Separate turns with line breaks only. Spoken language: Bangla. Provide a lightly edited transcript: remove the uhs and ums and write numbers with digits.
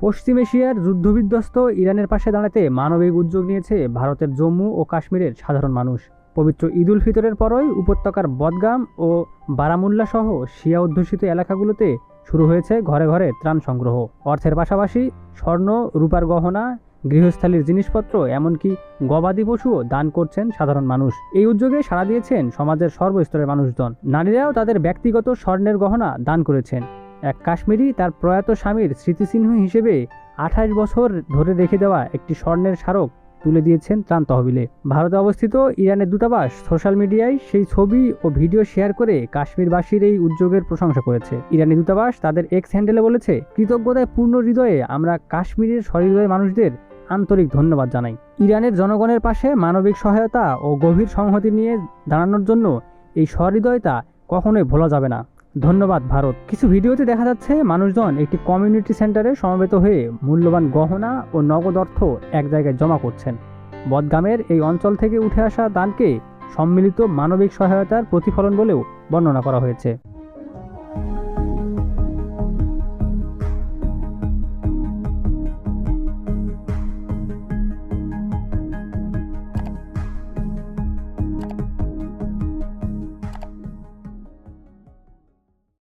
পশ্চিম এশিয়ার যুদ্ধবিধ্বস্ত ইরানের পাশে দাঁড়াতে মানবিক উদ্যোগ নিয়েছে ভারতের জম্মু ও কাশ্মীরের সাধারণ মানুষ। পবিত্র ঈদ উল ফিতরের পরই উপত্যকার বদগাম ও বারামুল্লা সহ শিয়া অধ্যুষিত এলাকাগুলোতে শুরু হয়েছে ঘরে ঘরে ত্রাণ সংগ্রহ। অর্থের পাশাপাশি স্বর্ণ, রূপার গহনা, গৃহস্থালির জিনিসপত্র, এমনকি গবাদি পশুও দান করছেন সাধারণ মানুষ। এই উদ্যোগে সাড়া দিয়েছেন সমাজের সর্বস্তরের মানুষজন। নারীরাও তাদের ব্যক্তিগত স্বর্ণের গহনা দান করেছেন। এক কাশ্মীরি তার প্রয়াত স্বামীর স্মৃতিচিহ্ন হিসেবে 28 বছর ধরে রেখে দেওয়া একটি স্বর্ণের স্মারক তুলে দিয়েছেন ত্রাণ তহবিলে। ভারতে অবস্থিত ইরানের দূতাবাস সোশ্যাল মিডিয়ায় সেই ছবি ও ভিডিও শেয়ার করে কাশ্মীরবাসীর এই উদ্যোগের প্রশংসা করেছে। ইরানি দূতাবাস তাদের এক্স হ্যান্ডেলে বলেছে, কৃতজ্ঞতায় পূর্ণ হৃদয়ে আমরা কাশ্মীরের সহৃদয় মানুষদের আন্তরিক ধন্যবাদ জানাই। ইরানের জনগণের পাশে মানবিক সহায়তা ও গভীর সংহতি নিয়ে দাঁড়ানোর জন্য এই সহৃদয়তা কখনোই ভোলা যাবে না। ধন্যবাদ ভারত। কিছু ভিডিওতে দেখা যাচ্ছে মানুষজন একটি কমিউনিটি সেন্টারে সমবেত হয়ে মূল্যবান গহনা ও নগদ অর্থ এক জায়গায় জমা করছেন। বদগামের এই অঞ্চল থেকে উঠে আসা দানকে সম্মিলিত মানবিক সহায়তার প্রতিফলন বলেও বর্ণনা করা হয়েছে।